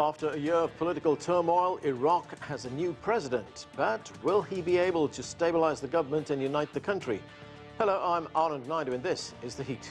After a year of political turmoil, Iraq has a new president. But will he be able to stabilize the government and unite the country? Hello, I'm Anand Naidu, and this is The Heat.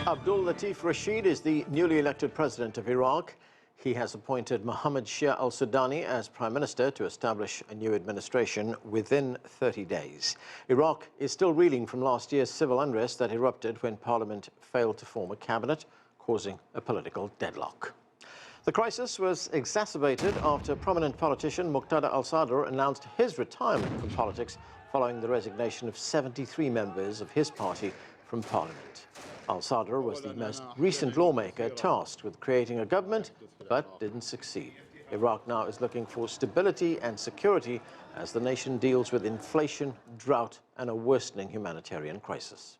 Abdul Latif Rashid is the newly elected president of Iraq. He has appointed Mohammed Shia al-Sudani as prime minister to establish a new administration within 30 days. Iraq is still reeling from last year's civil unrest that erupted when parliament failed to form a cabinet, causing a political deadlock. The crisis was exacerbated after prominent politician Muqtada al-Sadr announced his retirement from politics following the resignation of 73 members of his party from parliament. Al-Sadr was the most recent lawmaker tasked with creating a government, but didn't succeed. Iraq now is looking for stability and security as the nation deals with inflation, drought, and a worsening humanitarian crisis.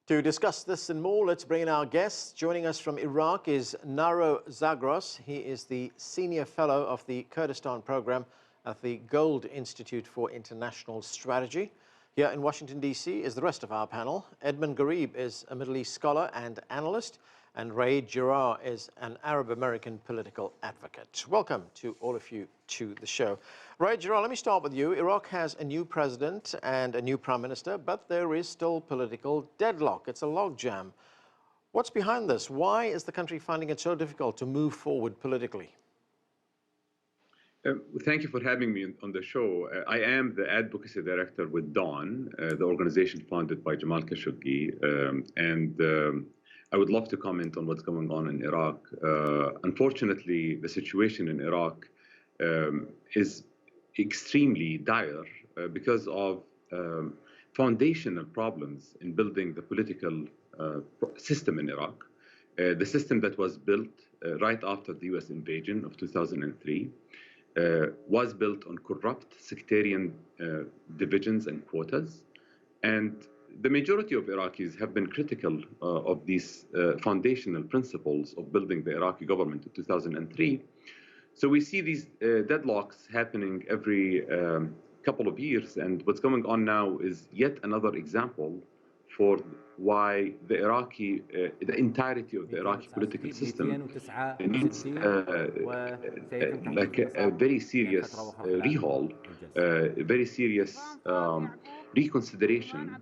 To discuss this and more, let's bring in our guests. Joining us from Iraq is Naro Zagros. He is the Senior Fellow of the Kurdistan Program at the Gold Institute for International Strategy. Here in Washington, D.C. is the rest of our panel. Edmund Gharib is a Middle East scholar and analyst, and Raed Jarrah is an Arab-American political advocate. Welcome to all of you to the show. Raed Jarrah, let me start with you. Iraq has a new president and a new prime minister, but there is still political deadlock. It's a logjam. What's behind this? Why is the country finding it so difficult to move forward politically? Thank you for having me on the show. I am the advocacy director with DAWN, the organization founded by Jamal Khashoggi, and I would love to comment on what's going on in Iraq. Unfortunately, the situation in Iraq is extremely dire because of foundational problems in building the political system in Iraq. The system that was built right after the U.S. invasion of 2003. Was built on corrupt sectarian divisions and quotas. And the majority of Iraqis have been critical of these foundational principles of building the Iraqi government in 2003. So we see these deadlocks happening every couple of years. And what's going on now is yet another example for why the entirety of the Iraqi political system needs like a very serious rehaul, a very serious reconsideration,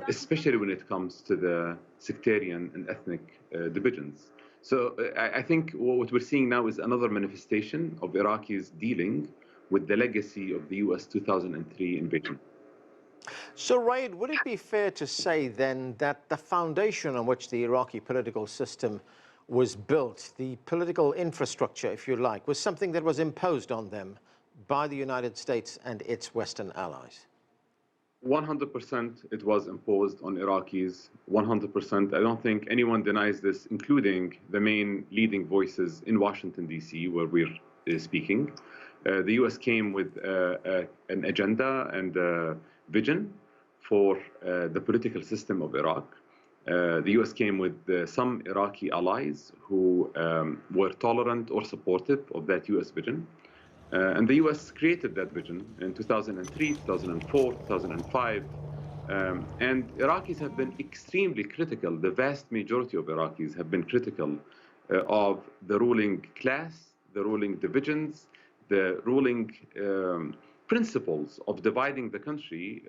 especially when it comes to the sectarian and ethnic divisions. So I think what we're seeing now is another manifestation of Iraqis dealing with the legacy of the U.S. 2003 invasion. So, Raed, would it be fair to say then that the foundation on which the Iraqi political system was built, the political infrastructure, if you like, was something that was imposed on them by the United States and its Western allies? 100% it was imposed on Iraqis, 100%. I don't think anyone denies this, including the main leading voices in Washington, D.C., where we're speaking. The U.S. came with an agenda and vision for the political system of Iraq. The U.S. came with some Iraqi allies who were tolerant or supportive of that U.S. vision. And the U.S. created that vision in 2003, 2004, 2005. And Iraqis have been extremely critical. The vast majority of Iraqis have been critical of the ruling class, the ruling divisions, the ruling principles of dividing the country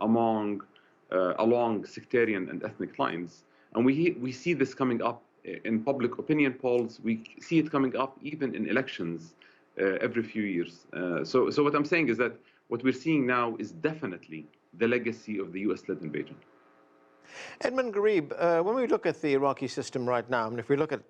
along sectarian and ethnic lines. And we see this coming up in public opinion polls. We see it coming up even in elections every few years. So what I'm saying is that what we're seeing now is definitely the legacy of the US-led invasion. Edmund Gharib, when we look at the Iraqi system right now, and if we look at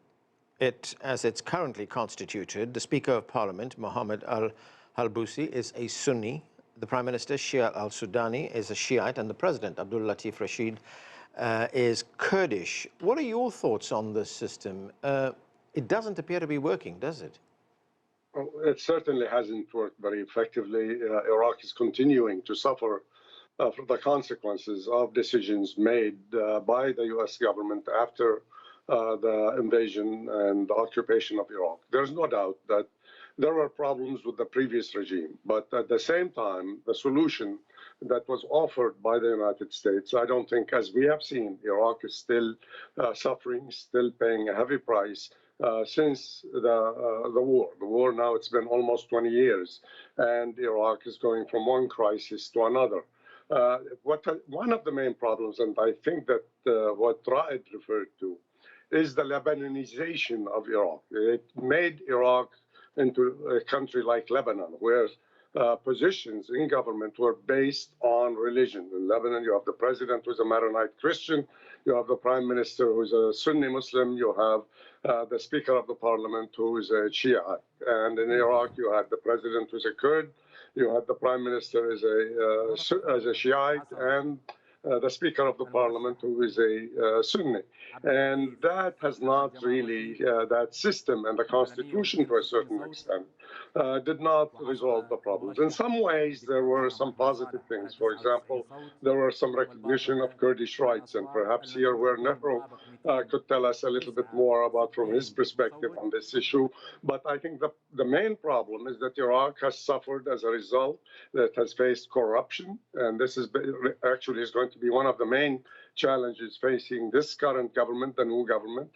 it as it's currently constituted, the Speaker of Parliament, Mohammed al-Halbousi, is a Sunni. The Prime Minister, Shia al-Sudani, is a Shiite, and the President, Abdul Latif Rashid, is Kurdish. What are your thoughts on this system? It doesn't appear to be working, does it? Well, it certainly hasn't worked very effectively. Iraq is continuing to suffer from the consequences of decisions made by the U.S. government after the invasion and the occupation of Iraq. There's no doubt that there were problems with the previous regime, but at the same time, the solution that was offered by the United States, I don't think, as we have seen, Iraq is still suffering, still paying a heavy price since the war. The war now, it's been almost 20 years, and Iraq is going from one crisis to another. One of the main problems, and I think that what Raed referred to, is the Lebanonization of Iraq. It made Iraq into a country like Lebanon, where positions in government were based on religion. In Lebanon, you have the president who's a Maronite Christian, you have the prime minister who's a Sunni Muslim, you have the speaker of the parliament who is a Shia. And in Iraq, you had the president who's a Kurd, you had the prime minister as a Shiite, and the Speaker of the Parliament, who is a Sunni. And that has not really, that system and the Constitution to a certain extent, did not resolve the problems. In some ways, there were some positive things. For example, there were some recognition of Kurdish rights, and perhaps here where Nehru could tell us a little bit more about from his perspective on this issue. But I think the main problem is that Iraq has suffered as a result, that has faced corruption, and this is actually is going to be one of the main challenges facing this current government, the new government.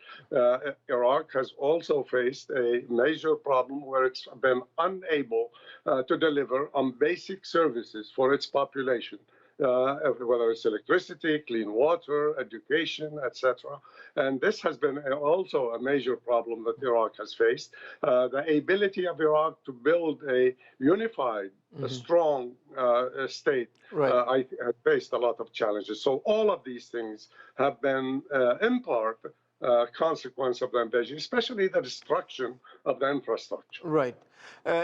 Iraq has also faced a major problem where it's been unable to deliver on basic services for its population. Whether it's electricity, clean water, education, etc. And this has been also a major problem that Iraq has faced. The ability of Iraq to build a unified, a strong state, I faced a lot of challenges. So all of these things have been, in part, consequence of the invasion, especially the destruction of the infrastructure. Right.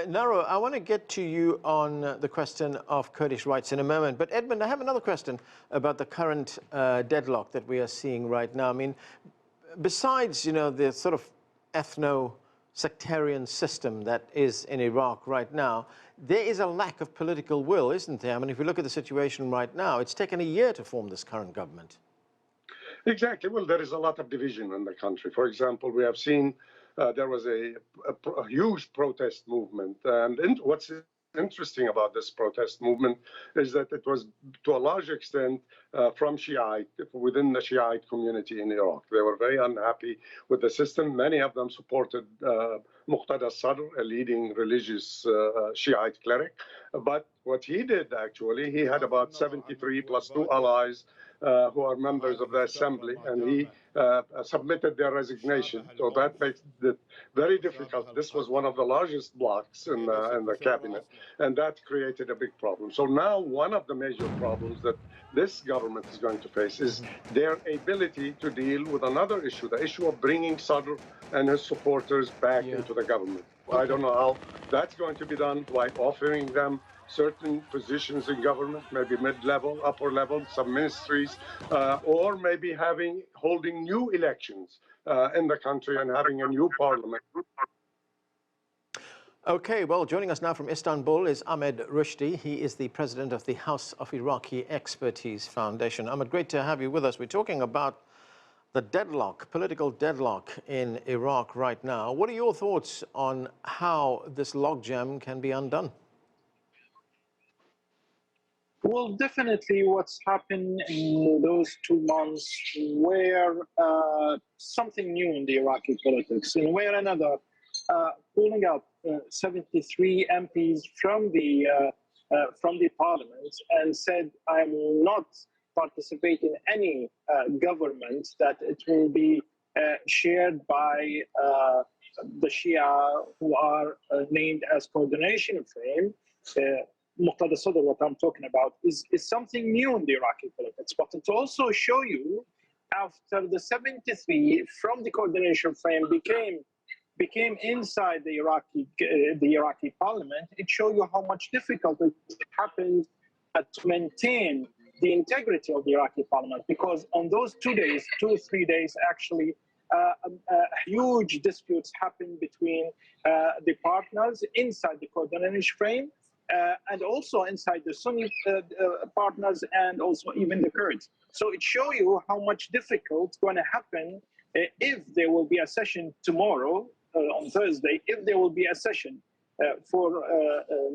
Naro, I want to get to you on the question of Kurdish rights in a moment. But Edmund, I have another question about the current deadlock that we are seeing right now. I mean, besides, you know, the sort of ethno-sectarian system that is in Iraq right now, there is a lack of political will, isn't there? I mean, if we look at the situation right now, it's taken a year to form this current government. Exactly. Well, there is a lot of division in the country. For example, we have seen there was a huge protest movement. And what's interesting about this protest movement is that it was, to a large extent, from Shiite, within the Shiite community in Iraq. They were very unhappy with the system. Many of them supported Muqtada al-Sadr, a leading religious Shiite cleric. But what he did, actually, he had about 73 plus 2 allies who are members of the assembly, and he submitted their resignation. So that makes it very difficult. This was one of the largest blocs in the cabinet, and that created a big problem. So now one of the major problems that this government is going to face is their ability to deal with another issue, the issue of bringing Sadr and his supporters back into the government. I don't know how that's going to be done, by offering them certain positions in government, maybe mid-level, upper level, some ministries, or maybe holding new elections in the country and having a new parliament. Okay, well, joining us now from Istanbul is Ahmed Rushdie. He is the president of the House of Iraqi Expertise Foundation. Ahmed, great to have you with us. We're talking about the deadlock, political deadlock in Iraq right now. What are your thoughts on how this logjam can be undone? Well, definitely what's happened in those 2 months were something new in the Iraqi politics. In a way or another, pulling up 73 MPs from the parliament and said, I'm not participating in any government that it will be shared by the Shia who are named as coordination frame. Muqtada al-Sadr, what I'm talking about, is something new in the Iraqi politics. But it also show you, after the 73 from the coordination frame became inside the Iraqi parliament, it show you how much difficult it happened to maintain the integrity of the Iraqi parliament. Because on those 2 days, 2 or 3 days, actually, huge disputes happened between the partners inside the coordination frame, and also inside the Sunni partners, and also even the Kurds. So it shows you how much difficult going to happen If there will be a session tomorrow, on Thursday, if there will be a session for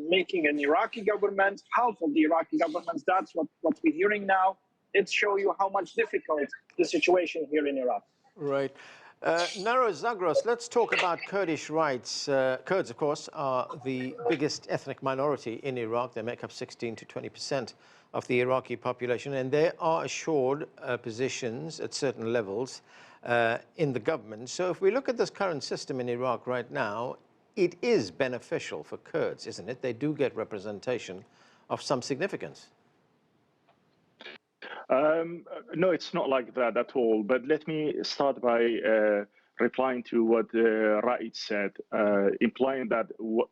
making an Iraqi government, half of the Iraqi government, that's what we're hearing now. It shows you how much difficult the situation here in Iraq. Right. Naro Zagros, let's talk about Kurdish rights. Kurds, of course, are the biggest ethnic minority in Iraq. They make up 16 to 20% of the Iraqi population, and they are assured positions at certain levels in the government. So if we look at this current system in Iraq right now, it is beneficial for Kurds, isn't it? They do get representation of some significance. No, it's not like that at all. But let me start by replying to what Raid said, implying that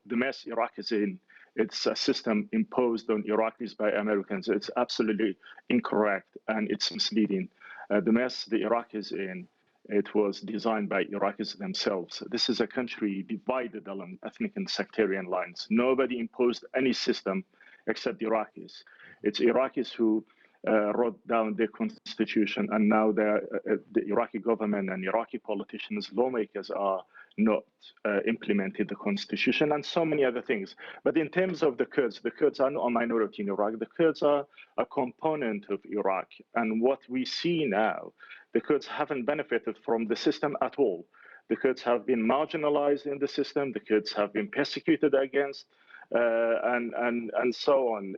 the mess Iraq is in, it's a system imposed on Iraqis by Americans. It's absolutely incorrect and it's misleading. The mess the Iraq is in, it was designed by Iraqis themselves. This is a country divided along ethnic and sectarian lines. Nobody imposed any system except the Iraqis. It's Iraqis who wrote down their constitution, and now the Iraqi government and Iraqi politicians, lawmakers are not implementing the constitution and so many other things. But in terms of the Kurds are not a minority in Iraq. The Kurds are a component of Iraq. And what we see now, the Kurds haven't benefited from the system at all. The Kurds have been marginalized in the system. The Kurds have been persecuted against, and so on.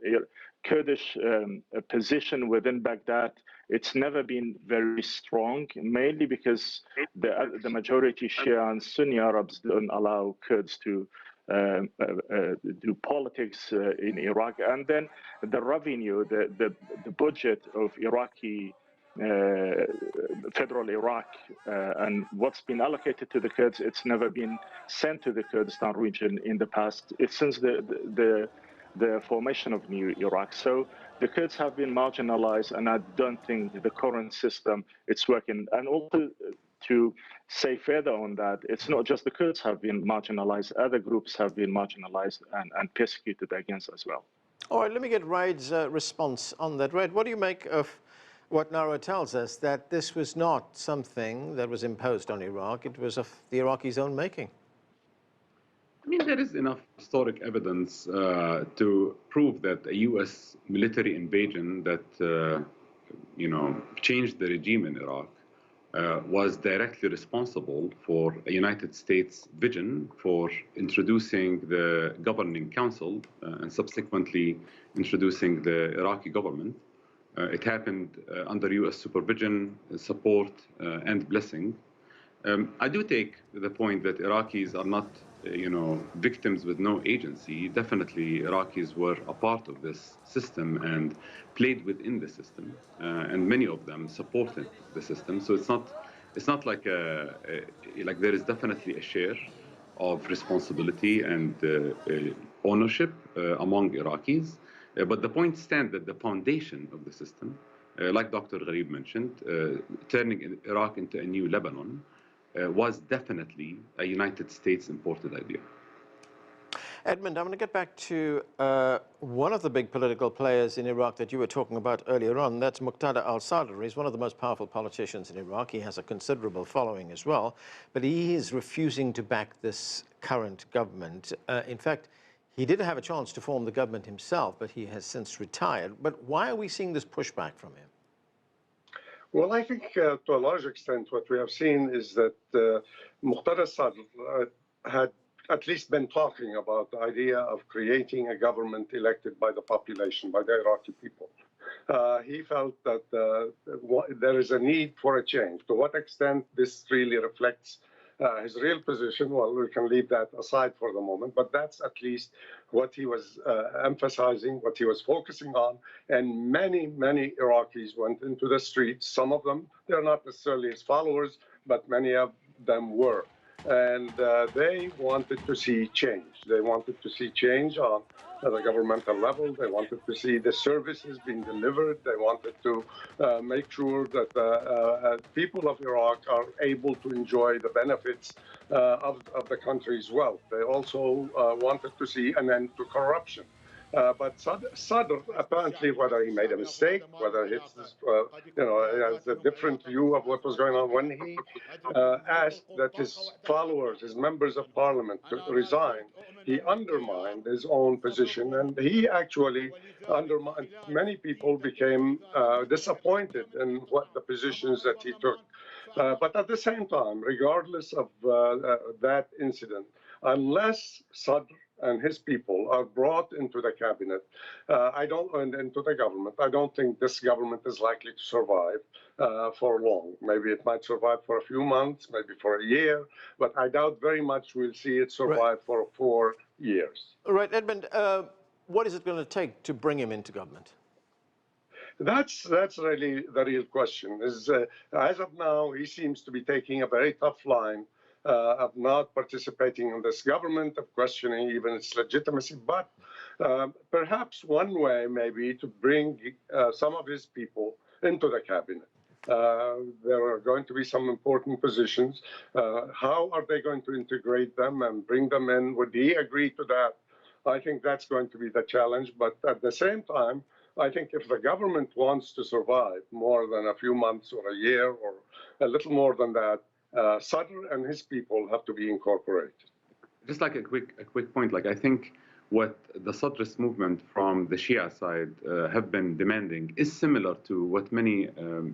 Kurdish position within Baghdad, it's never been very strong, mainly because the majority Shia and Sunni Arabs don't allow Kurds to do politics in Iraq. And then the revenue, the budget of Iraqi federal Iraq and what's been allocated to the Kurds, it's never been sent to the Kurdistan region in the past. It's since the formation of new Iraq. So the Kurds have been marginalized, and I don't think the current system it's working. And also to say further on that, it's not just the Kurds have been marginalized, other groups have been marginalized and persecuted against as well. All right, let me get Raid's response on that. Raid, what do you make of what Naro tells us, that this was not something that was imposed on Iraq, it was of the Iraqis' own making? I mean, there is enough historic evidence to prove that a U.S. military invasion that, changed the regime in Iraq was directly responsible for a United States vision for introducing the governing council and subsequently introducing the Iraqi government. It happened under U.S. supervision, support, and blessing. I do take the point that Iraqis are not, victims with no agency. Definitely, Iraqis were a part of this system and played within the system, and many of them supported the system. So it's not like like there is definitely a share of responsibility and ownership among Iraqis. But the point stands that the foundation of the system, like Dr. Gharib mentioned, turning Iraq into a new Lebanon, was definitely a United States imported idea. Edmund, I'm going to get back to one of the big political players in Iraq that you were talking about earlier on. That's Muqtada al-Sadr. He's one of the most powerful politicians in Iraq. He has a considerable following as well. But he is refusing to back this current government. In fact, he did have a chance to form the government himself, but he has since retired. But why are we seeing this pushback from him? Well, I think to a large extent what we have seen is that Muqtada al-Sadr had at least been talking about the idea of creating a government elected by the population, by the Iraqi people. He felt that there is a need for a change. To what extent this really reflects his real position, well, we can leave that aside for the moment, but that's at least what he was emphasizing, what he was focusing on, and many Iraqis went into the streets. Some of them, they're not necessarily his followers, but many of them were. And they wanted to see change. They wanted to see change on the governmental level. They wanted to see the services being delivered. They wanted to make sure that the people of Iraq are able to enjoy the benefits of the country's wealth. They also wanted to see an end to corruption. But Sadr, apparently, whether he made a mistake, whether it's, has a different view of what was going on, when he asked that his followers, his members of parliament, to resign, he undermined his own position, and he actually undermined. Many people became disappointed in what the positions that he took. But at the same time, regardless of that incident, unless Sadr and his people are brought into the cabinet, and into the government, I don't think this government is likely to survive for long. Maybe it might survive for a few months, maybe for a year, but I doubt very much we'll see it survive for 4 years. Right, Edmund, what is it going to take to bring him into government? That's really the real question. As of now, he seems to be taking a very tough line of not participating in this government, of questioning even its legitimacy. But perhaps one way maybe to bring some of his people into the cabinet. There are going to be some important positions. How are they going to integrate them and bring them in? Would he agree to that? I think that's going to be the challenge. But at the same time, I think if the government wants to survive more than a few months or a year or a little more than that, Sadr and his people have to be incorporated. Just like a quick point, like I think what the Sadrist movement from the Shia side have been demanding is similar to what many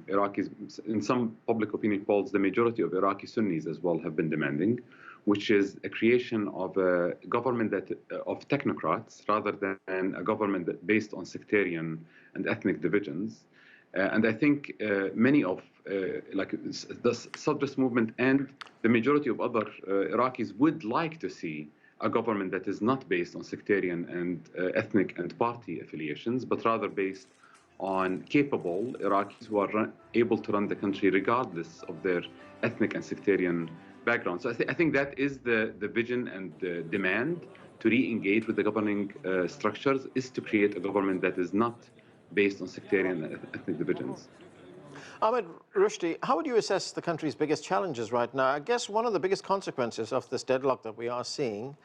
Iraqis, in some public opinion polls, the majority of Iraqi Sunnis as well have been demanding, which is a creation of a government of technocrats rather than a government based on sectarian and ethnic divisions. And I think many of like the Sadrist movement and the majority of other Iraqis would like to see a government that is not based on sectarian and ethnic and party affiliations, but rather based on capable Iraqis who are able to run the country regardless of their ethnic and sectarian background. So I think that is the vision and the demand to re-engage with the governing structures, is to create a government that is not based on sectarian and ethnic divisions. Ahmed Rushdie, how would you assess the country's biggest challenges right now? I guess one of the biggest consequences of this deadlock that we are seeing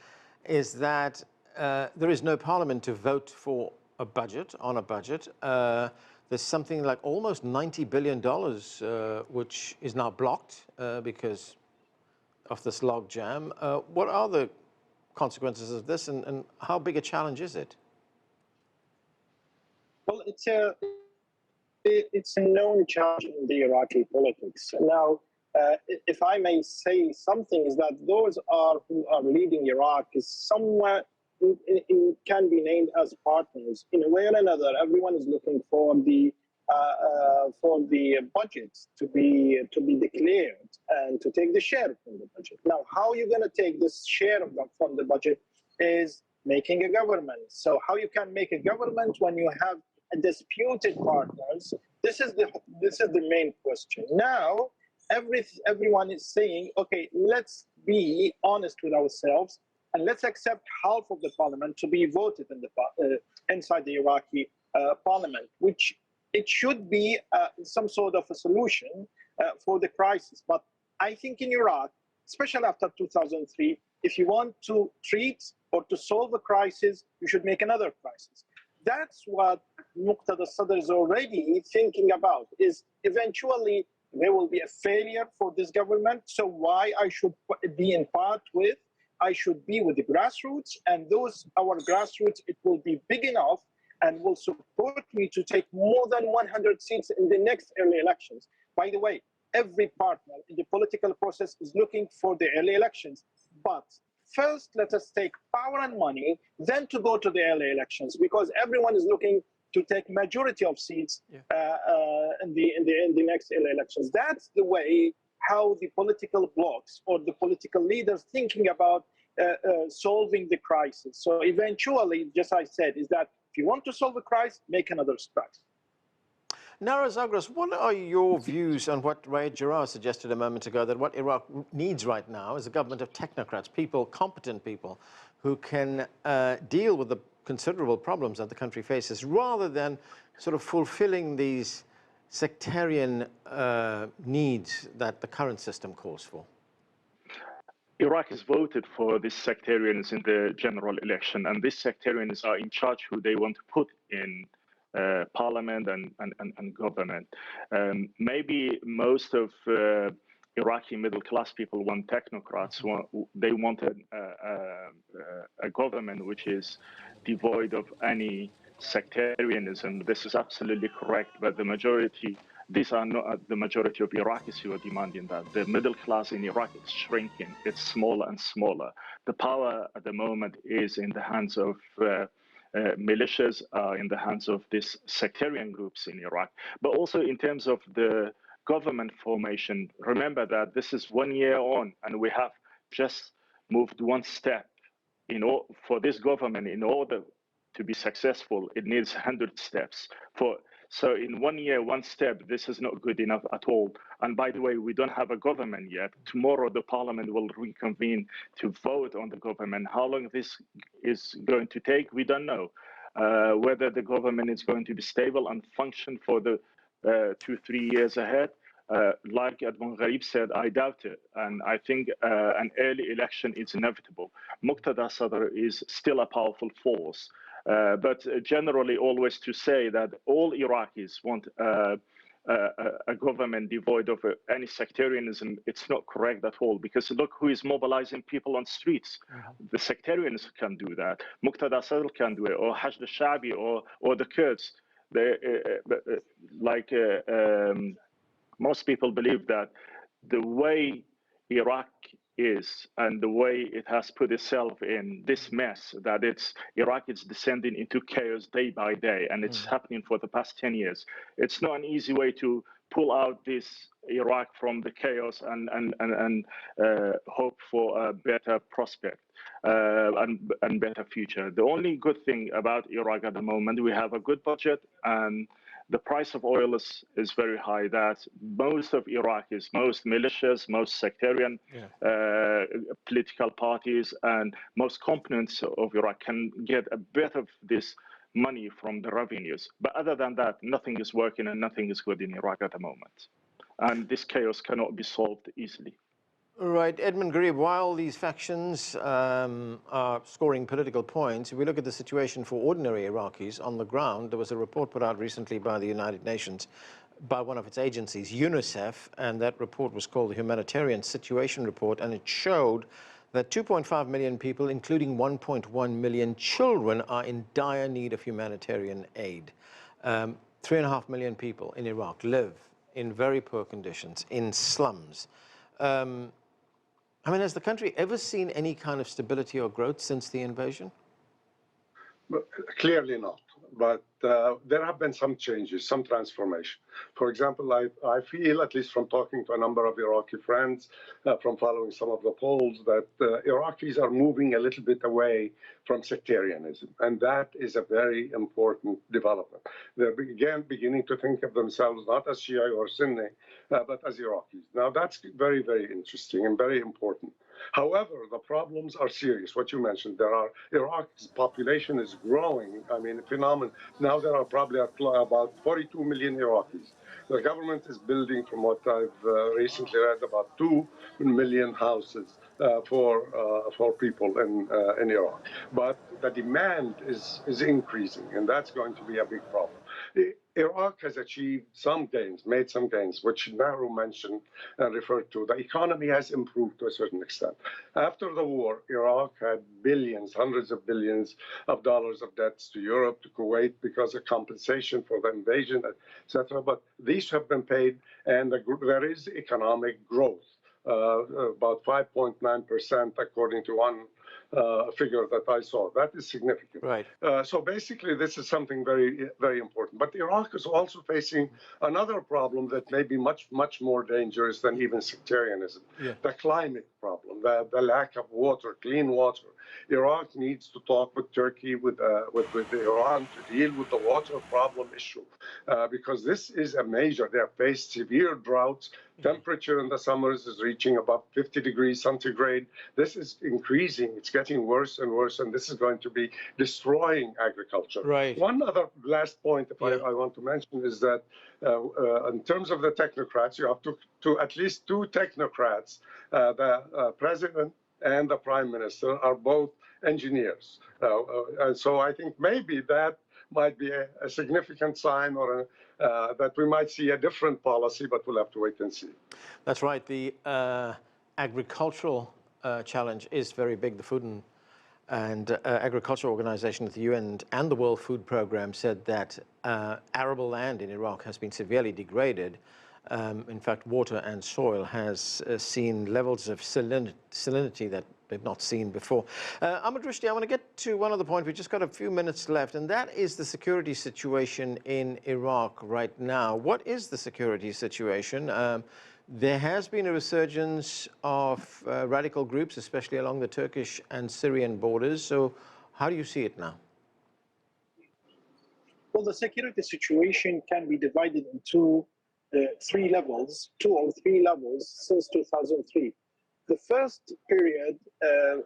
is that there is no parliament to vote for a budget, on a budget. There's something like almost $90 billion, which is now blocked because of this log jam. What are the consequences of this, and how big a challenge is it? Well, it's a known challenge in the Iraqi politics. Now, if I may say something, is that those who are leading Iraq is somewhere can be named as partners. In a way or another, everyone is looking for the budgets to be declared and to take the share from the budget. Now, how you're going to take this share from the budget is making a government. So how you can make a government when you have disputed partners? This is the main question. Now, everyone is saying, okay, let's be honest with ourselves and let's accept half of the parliament to be voted in inside the Iraqi parliament, which it should be some sort of a solution for the crisis. But I think in Iraq, especially after 2003, if you want to treat or to solve a crisis, you should make another crisis. That's what Muqtada Sadr is already thinking about, is eventually there will be a failure for this government. So why I should be in part with? I should be with the grassroots, and our grassroots, it will be big enough and will support me to take more than 100 seats in the next early elections. By the way, every partner in the political process is looking for the early elections. But first, let us take power and money, then to go to the early elections, because everyone is looking to take majority of seats in the next early elections. That's the way how the political blocs or the political leaders thinking about solving the crisis. So eventually, just I said, is that if you want to solve a crisis, make another crisis. Nara Zagros, what are your views on what Raed Jarrah suggested a moment ago, that what Iraq needs right now is a government of technocrats, competent people, who can deal with the considerable problems that the country faces, rather than sort of fulfilling these sectarian needs that the current system calls for? Iraq has voted for these sectarians in the general election, and these sectarians are in charge who they want to put in parliament and government. Maybe most of Iraqi middle-class people want technocrats. They wanted a government which is devoid of any sectarianism. This is absolutely correct, but the majority, these are not the majority of Iraqis who are demanding that. The middle class in Iraq is shrinking. It's smaller and smaller. The power at the moment is in the hands of militias, in the hands of these sectarian groups in Iraq, but also in terms of the government formation. Remember that this is 1 year on, and we have just moved one step. For this government, in order to be successful, it needs 100 steps. So in 1 year, one step, this is not good enough at all. And by the way, we don't have a government yet. Tomorrow, the parliament will reconvene to vote on the government. How long this is going to take, we don't know. Whether the government is going to be stable and function for the 2-3 years ahead, like Adwan Gharib said, I doubt it. And I think an early election is inevitable. Muqtada al-Sadr is still a powerful force. But generally, always to say that all Iraqis want a government devoid of any sectarianism, it's not correct at all. Because look who is mobilizing people on streets. The sectarians can do that. Muqtada al-Sadr can do it, or Hashd al-Sha'bi, or the Kurds. Most people believe that the way Iraq is and the way it has put itself in this mess, that Iraq is descending into chaos day by day, and it's happening for the past 10 years. It's not an easy way to pull out this Iraq from the chaos and hope for a better prospect and better future. The only good thing about Iraq at the moment, we have a good budget, and the price of oil is very high. That most of Iraqis, most militias, most sectarian political parties, and most components of Iraq can get a bit of this money from the revenues. But other than that, nothing is working and nothing is good in Iraq at the moment. And this chaos cannot be solved easily. Right, Edmund Gharib, while these factions are scoring political points, if we look at the situation for ordinary Iraqis on the ground, there was a report put out recently by the United Nations by one of its agencies, UNICEF, and that report was called the Humanitarian Situation Report, and it showed that 2.5 million people, including 1.1 million children, are in dire need of humanitarian aid. 3.5 million people in Iraq live in very poor conditions, in slums. I mean, has the country ever seen any kind of stability or growth since the invasion? Clearly not, but there have been some changes, some transformation. For example, I feel, at least from talking to a number of Iraqi friends, from following some of the polls, that Iraqis are moving a little bit away from sectarianism, and that is a very important development. They're beginning to think of themselves not as Shia or Sunni, but as Iraqis. Now, that's very, very interesting and very important. However, the problems are serious. What you mentioned, Iraq's population is growing. I mean, phenomenal. Now there are probably about 42 million Iraqis. The government is building, from what I've recently read, about 2 million houses for people in Iraq. But the demand is increasing, and that's going to be a big problem. Iraq has achieved some gains, made some gains, which Nahru mentioned and referred to. The economy has improved to a certain extent. After the war, Iraq had billions, hundreds of billions of dollars of debts to Europe, to Kuwait, because of compensation for the invasion, etc. But these have been paid, and there is economic growth, about 5.9%, according to one figure that I saw. That is significant. Right. So basically, this is something very, very important. But Iraq is also facing another problem that may be much, much more dangerous than even sectarianism. The climate problem, the lack of water, clean water. Iraq needs to talk with Turkey, with Iran, to deal with the water problem issue, because this is a major. They have faced severe droughts. Temperature in the summers is reaching above 50 degrees centigrade. This is increasing. It's getting worse and worse, and this is going to be destroying agriculture. Right. One other last point, if I want to mention, is that in terms of the technocrats, you have to at least 2 technocrats, the president and the Prime Minister are both engineers. And so I think maybe that might be a significant sign or that we might see a different policy, but we'll have to wait and see. That's right. The agricultural challenge is very big. The Food and Agriculture Organization at the UN and the World Food Programme said that arable land in Iraq has been severely degraded. In fact, water and soil has seen levels of salinity that they've not seen before. Ahmed Rushdie, I want to get to one other point. We've just got a few minutes left, and that is the security situation in Iraq right now. What is the security situation? There has been a resurgence of radical groups, especially along the Turkish and Syrian borders. So how do you see it now? Well, the security situation can be divided into two or three levels since 2003. The first period,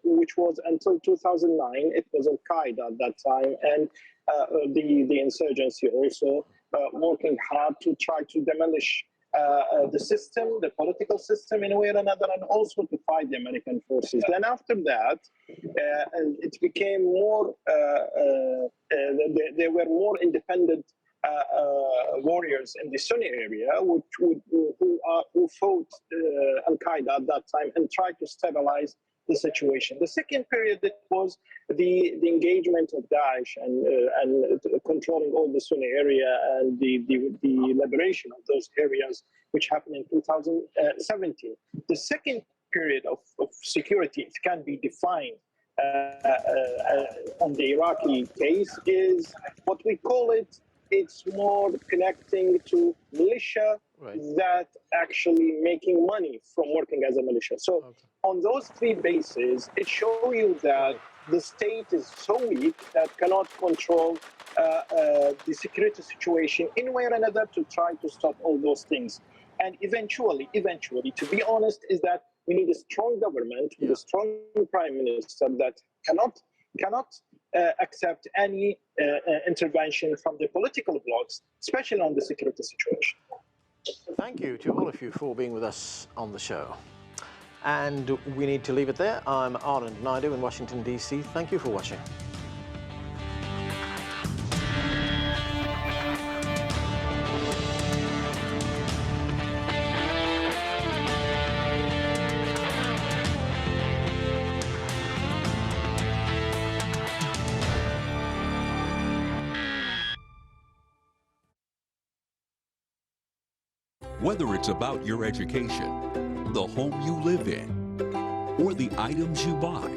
which was until 2009, it was al-Qaeda at that time, and the insurgency also working hard to try to demolish the system, the political system in a way or another, and also to fight the American forces. Then after that, it became more, there were more independent warriors in the Sunni area who fought al-Qaeda at that time and tried to stabilize the situation. The second period, it was the engagement of Daesh and controlling all the Sunni area and the liberation of those areas, which happened in 2017. The second period of security, it can be defined on the Iraqi case, is what we call it. It's more connecting to militia that actually making money from working as a militia. So on those three bases, it shows you that the state is so weak that cannot control the security situation in a way or another to try to stop all those things. And eventually, to be honest, is that we need a strong government with a strong prime minister that cannot accept any intervention from the political blocs, especially on the security situation. Thank you to all of you for being with us on the show. And we need to leave it there. I'm Anand Naidu in Washington, D.C. Thank you for watching. Whether it's about your education, the home you live in, or the items you buy,